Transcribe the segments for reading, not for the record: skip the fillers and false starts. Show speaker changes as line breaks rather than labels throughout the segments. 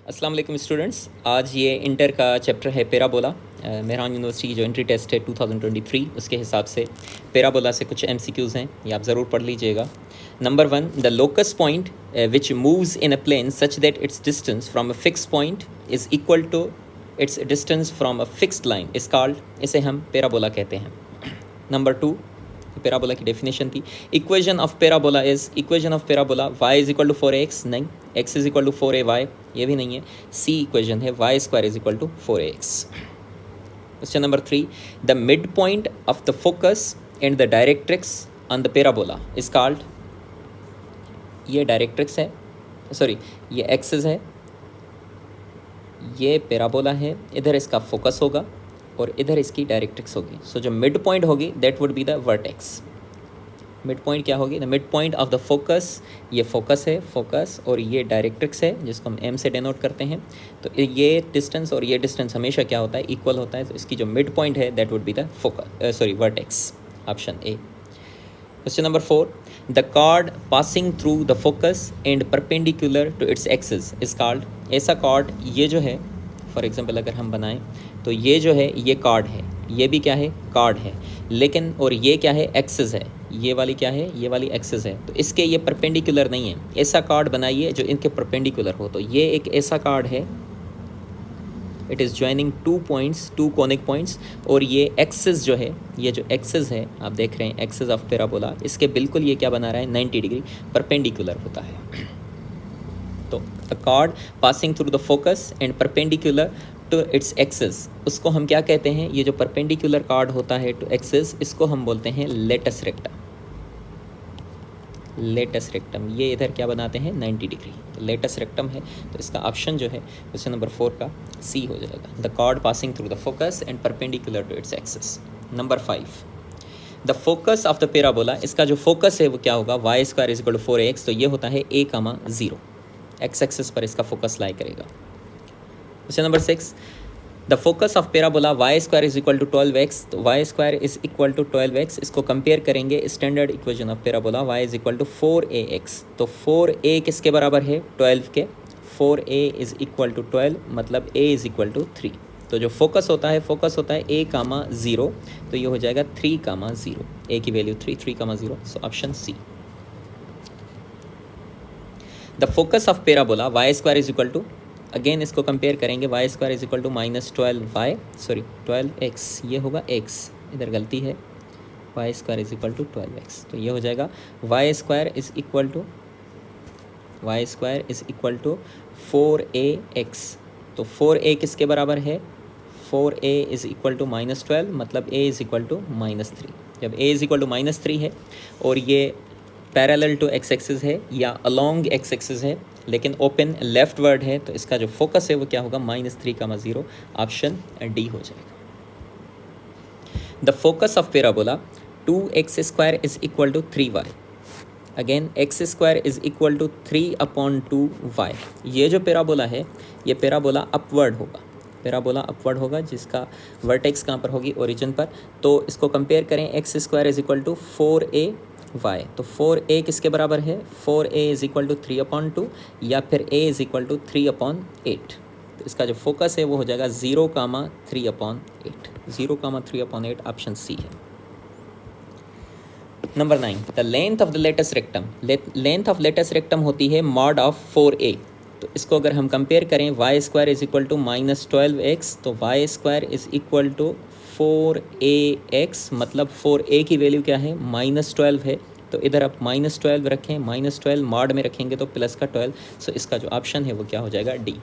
अस्सलाम वालेकुम स्टूडेंट्स। आज ये इंटर का चैप्टर है पैराबोला। मेहरान यूनिवर्सिटी जो एंट्री टेस्ट है 2023 उसके हिसाब से पैराबोला से कुछ MCQs हैं, ये आप ज़रूर पढ़ लीजिएगा। Number 1, the locus point which moves in a plane such that its distance from a fix point is equal to its distance from a fixed line is called, इसे हम पैराबोला कहते हैं। नंबर 2, पैराबोला की definition थी। Equation of parabola y is equal to 4ax, नहीं, x is equal to 4ay, ये भी नहीं है। सी इक्वेशन है y square is equal to 4ax। Question number 3, the mid point of the focus and the directrix on the parabola is called, ये directrix है, sorry ये axis है, ये पैराबोला है, इधर इसका फोकस होगा और इधर इसकी डायरेक्ट्रिक्स होगी। सो जो मिड पॉइंट होगी that would be the vertex. Mid point क्या होगी? The mid point of the focus, ये फोकस है, फोकस, और ये डायरेक्ट्रिक्स है जिसको हम एम से डिनोट करते हैं। तो ये डिस्टेंस और ये डिस्टेंस हमेशा क्या होता है? इक्वल होता है। तो इसकी जो मिड पॉइंट है that would be the focus, sorry vertex, option A. Question number 4, the chord passing through the focus and perpendicular to its axis is called, ऐसा कॉर्ड, ये जो है फॉर एग्जांपल अगर हम बनाएं तो ये जो है ये कॉर्ड है, ये भी क्या है? कॉर्ड है, लेकिन और ये क्या है? एक्सिस है। ये वाली क्या है? ये वाली एक्सिस है। तो इसके ये परपेंडिकुलर नहीं है। ऐसा कॉर्ड बनाइए जो इनके परपेंडिकुलर हो। तो ये एक ऐसा कॉर्ड है, it is joining two points, two conic points, और ये एक्सिस जो है, ये जो एक्सिस है आप देख रहे हैं एक्सिस ऑफ पैराबोला, इसके बिल्कुल ये क्या बना रहा है? 90 डिग्री परपेंडिकुलर होता है। तो a chord passing through the focus and perpendicular to its axis, उसको हम क्या कहते हैं? ये जो परपेंडिकुलर कॉर्ड होता है टू एक्सिस, इसको हम बोलते हैं लेटस रेक्टम। लेटस रेक्टम, ये इधर क्या बनाते हैं? 90 डिग्री, तो लेटस रेक्टम है। तो इसका ऑप्शन जो है क्वेश्चन नंबर 4 का सी हो जाएगा, the chord passing through the focus and perpendicular to its axis. Number 5, the focus of the parabola, इसका जो फोकस है वो क्या होगा? y square is equal to 4ax, तो ये होता है a,0, एक्स एक्सिस पर इसका फोकस लाई करेगा। Question number 6, the focus of parabola y square is equal to 12x, तो y square is equal to 12x, इसको कंपेयर करेंगे standard equation of parabola y is equal to 4ax, तो 4a किसके बराबर है? 12 के। 4a is equal to 12, मतलब a is equal to 3। तो जो फोकस होता है a,0, तो ये हो जाएगा 3,0, a की value 3,0, so option C. The focus of parabola y square is equal to, again इसको कंपेयर करेंगे, y square is equal to -12x, ये होगा x, इधर गलती है, y square is equal to 12x, तो ये हो जाएगा y square is equal to 4ax, तो 4a किसके बराबर है? 4a इज इक्वल टू -12, मतलब a इज इक्वल टू -3। जब a इज इक्वल टू -3 है और ये पैरेलल टू एक्स एक्सिस है या अलोंग एक्स एक्सिस है, लेकिन ओपन लेफ्ट वर्ड है, तो इसका जो फोकस है वो क्या होगा? -3,0, ऑप्शन डी हो जाएगा। The focus of parabola 2x square is equal to 3y, again x square is equal to 3/2y। ये जो पैराबोला है ये पैराबोला अपवर्ड होगा, पैराबोला अपवर्ड होगा, जिसका वर्टेक्स कहाँ पर होगी? ओरिजिन पर। तो इसको कंपेयर करें, x square is equal to 4ay, तो 4a किसके बराबर है? 4a इज इक्वल टू 3/2, या फिर a इज इक्वल टू 3/8। तो इसका जो फोकस है वो हो जाएगा 0,3/8, 0,3/8, ऑप्शन सी है। Number 9, the length of the latus rectum, length of latus rectum होती है मॉड ऑफ 4a। तो इसको अगर हम कंपेयर करें, y square is equal to -12x, तो y square is equal to 4ax, मतलब 4a की वैल्यू क्या है? -12 है, तो इधर आप -12 रखें, -12 मॉड में रखेंगे तो प्लस का 12, सो इसका जो ऑप्शन है वो क्या हो जाएगा? D.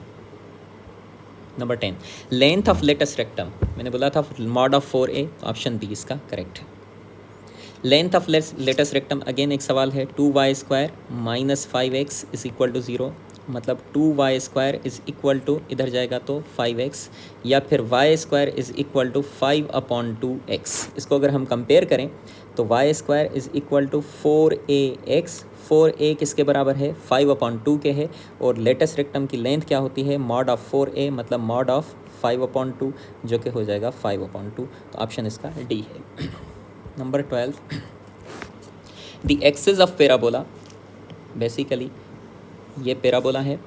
Number 10, length of latus rectum, मैंने बोला था मॉड ऑफ 4a, तो ऑप्शन बी इसका करेक्ट है। Length of latus rectum, again एक सवाल है, 2y square -5x is equal to 0, मतलब 2y square is equal to, इधर जाएगा तो 5x, या फिर y square is equal to 5/2x। इसको अगर हम कंपेयर करें तो y square is equal to 4ax, 4a किसके बराबर है? 5/2 के है, और लेटस रेक्टम की लेंथ क्या होती है? मॉड ऑफ 4a, मतलब मॉड ऑफ 5/2, जो कि हो जाएगा 5/2, तो ऑप्शन इसका डी है। Number 12, the axis of parabola, basically ये पैराबोला है,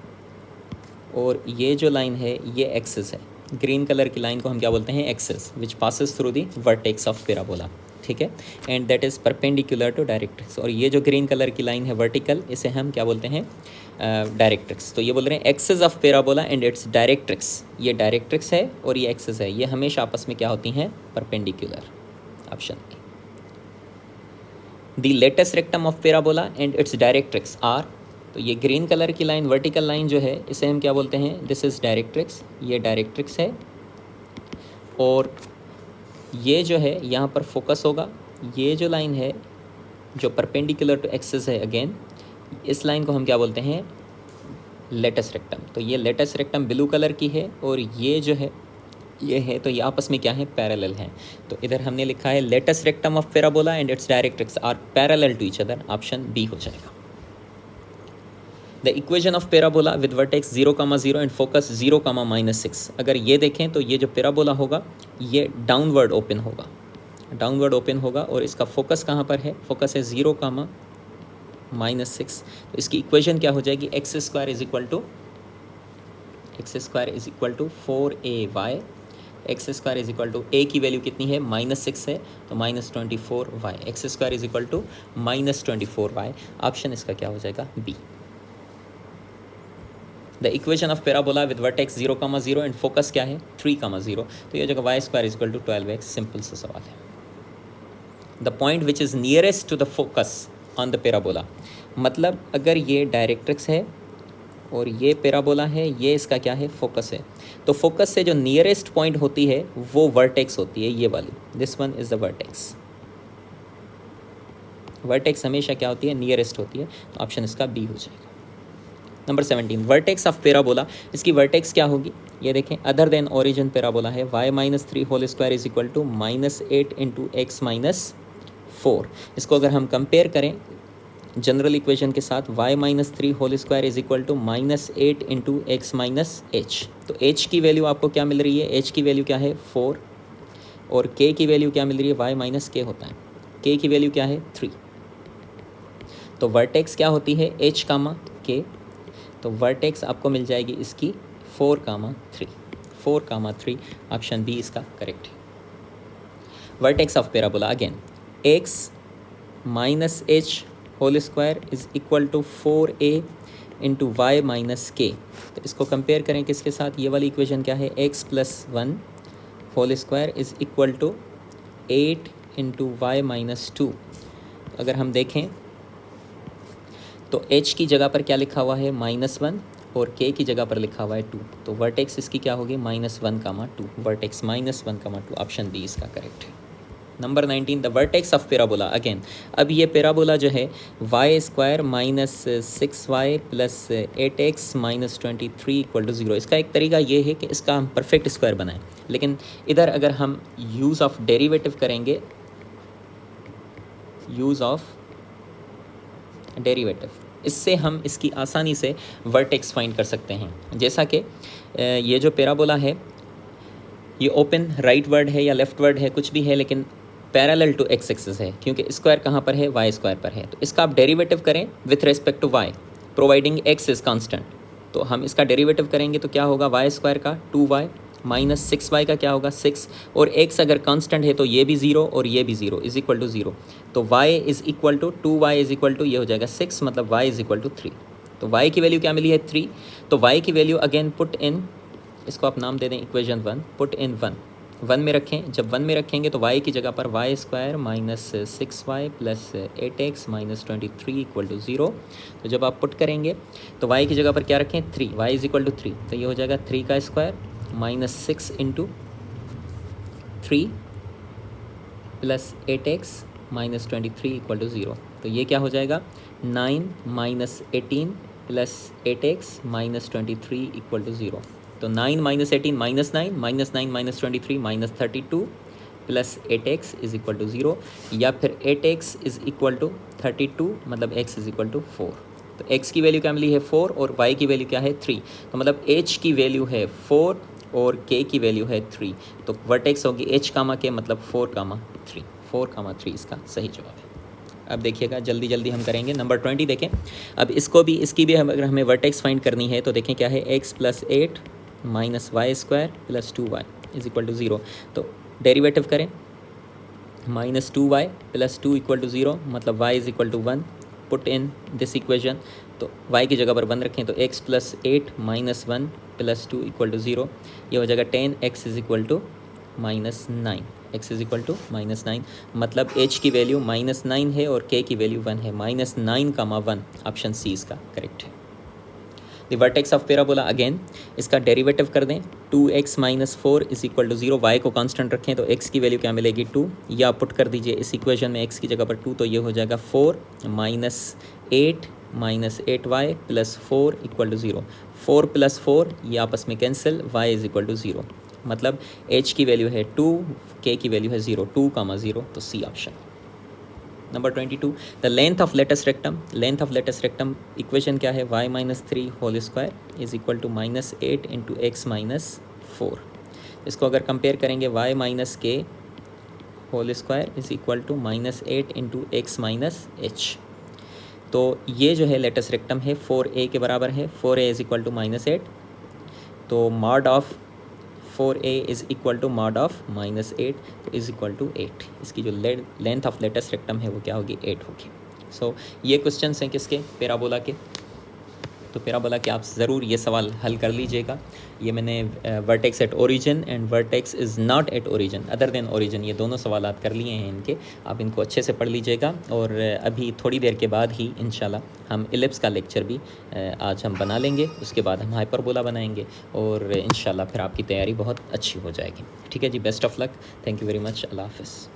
और ये जो लाइन है ये एक्सिस है। ग्रीन कलर की लाइन को हम क्या बोलते हैं, axis, which passes through the vertex of parabola, ठीक है, and that is perpendicular to directrix. और ये जो ग्रीन कलर की लाइन है वर्टिकल, इसे हम क्या बोलते हैं, डायरेक्ट्रिक्स। तो ये बोल रहे हैं axis of parabola and its directrix, ये डायरेक्ट्रिक्स है और ये एक्सिस है, ये हमेशा आपस में क्या होती हैं, perpendicular. Option A. The latest rectum of parabola and its directrix are, तो ये ग्रीन कलर की लाइन, वर्टिकल लाइन जो है, इसे हम क्या बोलते हैं, दिस इज़ डायरेक्ट्रिक्स, ये डायरेक्ट्रिक्स है। और ये जो है यहाँ पर फोकस होगा, ये जो लाइन है जो परपेंडिकुलर टू एक्सिस है, अगेन इस लाइन को हम क्या बोलते हैं, लेटेस्ट रेक्टम। तो ये लेटेस्ट रेक्टम ब्लू कलर की है और ये जो है ये है, तो ये आपस में क्या है, पैरेलल हैं। तो इधर हमने लिखा है latest rectum of parabola and its directrix are parallel to each other, option B हो जाएगा। The equation of parabola with vertex 0,0 and focus 0,-6, अगर ये देखें तो ये जो पैराबोला होगा ये डाउनवर्ड ओपन होगा, डाउनवर्ड ओपन होगा, और इसका फोकस कहाँ पर है, फोकस है 0,-6। तो इसकी इक्वेशन क्या हो जाएगी, x square is equal to 4ay, x square is equal to a की वैल्यू कितनी है, -6 है, तो -24y, x square is equal to -24y। Option इसका क्या हो जाएगा, b. The equation of parabola with vertex 0,0 and focus क्या है, 3,0, तो ये जगह y square is equal to 12x, simple सा सवाल है। The point which is nearest to the focus on the parabola, मतलब अगर ये डायरेक्ट्रिक्स है और ये पैराबोला है, ये इसका क्या है, फोकस है, तो फोकस से जो नियरेस्ट पॉइंट होती है वो वर्टेक्स होती है, ये वाली, this one is the vertex. Vertex हमेशा क्या होती है, नियरेस्ट होती है, तो ऑप्शन इसका बी हो जाएगा। नंबर 17, वर्टेक्स ऑफ पैराबोला, इसकी वर्टेक्स क्या होगी, ये देखें, अदर देन ओरिजिन पैराबोला है, y-3 whole square is equal to -8 into x - 4। इसको अगर हम कंपेयर करें जनरल इक्वेशन के साथ, y-3 whole square is equal to -8 into x - h, तो h की वैल्यू आपको क्या मिल रही है, h की वैल्यू क्या है, 4, और k की वैल्यू क्या मिल रही है, y - k होता है, k की वैल्यू क्या है, 3। तो वर्टेक्स क्या होती है, h, k, तो वर्टेक्स आपको मिल जाएगी इसकी 4,3, 4,3, ऑप्शन बी इसका करेक्ट है। Vertex of parabola again, x - h whole square is equal to 4a into y - k, तो इसको कंपेयर करें किसके साथ, ये वाली इक्वेशन क्या है, x + 1 whole square is equal to 8 into y - 2। अगर हम देखें तो h की जगह पर क्या लिखा हुआ है, -1, और k की जगह पर लिखा हुआ है 2, तो वर्टेक्स इसकी क्या होगी, -1,2, वर्टेक्स -1,2, ऑप्शन बी इसका करेक्ट है। Number 19, the vertex of parabola again, अब ये पैराबोला जो है y² - 6y + 8x - 23 = 0, इसका एक तरीका ये है कि इसका हम परफेक्ट स्क्वायर बनाएं, लेकिन इधर अगर हम यूज़ ऑफ डेरिवेटिव करेंगे, यूज़ ऑफ डेरिवेटिव, इससे हम इसकी आसानी से वर्टेक्स फाइंड कर सकते हैं। जैसा कि ये जो पैराबोला है ये ओपन राइट वर्ड है या लेफ़्ट वर्ड है, कुछ भी है, लेकिन पैरेलल टू एक्स एक्सिस है, क्योंकि स्क्वायर कहाँ पर है, वाई स्क्वायर पर है, तो इसका आप डेरिवेटिव करें with respect to y, providing x is constant, तो हम इसका डेरिवेटिव करेंगे तो क्या होगा, वाई स्क्वायर का 2y - 6y का क्या होगा, 6, और x अगर कांस्टेंट है तो ये भी 0 और ये भी 0 इज इक्वल टू 0, तो y is equal to 2y is equal to, ये हो जाएगा 6, मतलब y इज इक्वल टू 3, तो y की वैल्यू क्या मिली है, 3, तो y की वैल्यू अगेन पुट इन, इसको आप नाम दे दें इक्वेशन 1, पुट इन 1 में रखें, जब 1 में रखेंगे तो y की जगह पर y² - 6y + 8x - 23 = 0, तो जब आप पुट करेंगे तो y की जगह पर क्या रखें, 3, y इज इक्वल टू 3, तो ये हो जाएगा 3 का स्क्वायर -6 इंटू 3 + 8x - 23 = 0, तो ये क्या हो जाएगा, 9 - 18 + 8x - 23 = 0, तो 9 - 18 -9 -9 - 23 -32 + 8x इज इक्वल टू 0, या फिर 8x इज इक्वल टू 32, मतलब x इज इक्वल टू 4, तो x की वैल्यू क्या मिली है, 4, और y की वैल्यू क्या है, 3, तो मतलब h की वैल्यू है 4 और k की वैल्यू है 3, तो वर्टेक्स होगी h, k, मतलब 4,3, 4,3 इसका सही जवाब है। अब देखिएगा जल्दी जल्दी हम करेंगे। नंबर 20 देखें। अब इसकी भी अगर हमें वर्टेक्स फाइंड करनी है तो देखें क्या है, x + 8 - y² + 2y = 0। तो डेरिवेटिव करें, -2y + 2 = 0, मतलब y = 1। Put in this equation, तो y की जगह पर 1 रखें, तो x + 8 - 1 + 2 = 0। ये हो जाएगा 10, x = -9, x -9, मतलब h की वैल्यू -9 है और k की वैल्यू 1 है। -9, 1 ऑप्शन सी इसका करेक्ट है। The vertex of parabola again, इसका डेरिवेटिव कर दें, 2x - 4 = 0। y को कांस्टेंट रखें तो x की वैल्यू क्या मिलेगी, 2, या पुट कर दीजिए इस इक्वेशन में x की जगह पर 2, तो ये हो जाएगा 4 - 8 - 8y + 4 = 0। 4 + 4 ये आपस में कैंसिल, y = 0, मतलब h की वैल्यू है 2, k की वैल्यू है 0, 2, 0, तो C option. Number 22, the length of latus rectum. Length of latus rectum equation क्या है, y - 3 होल स्क्वायर = -8 × x - 4। इसको अगर कंपेयर करेंगे, y - k whole square = -8 × x - h। तो ये जो है लेटस रेक्टम है 4a के बराबर है, 4a = -8, तो mod of 4a = mod of -8 = 8। इसकी जो लेंथ ऑफ लेटस रेक्टम है वो क्या होगी, 8 होगी। सो ये क्वेश्चन हैं किसके, पैराबोला के। तो पैराबोला के आप ज़रूर ये सवाल हल कर लीजिएगा। ये मैंने vertex at origin and vertex is not at origin other than origin, ये दोनों सवाल कर लिए हैं इनके। आप इनको अच्छे से पढ़ लीजिएगा। और अभी थोड़ी देर के बाद ही इंशाल्लाह हम इलिप्स का लेक्चर भी आज हम बना लेंगे। उसके बाद हम हाइपरबोला बनाएंगे और इंशाल्लाह फिर आपकी तैयारी बहुत अच्छी हो जाएगी। ठीक है जी, best of luck, thank you very much, Allah हाफ़िज़।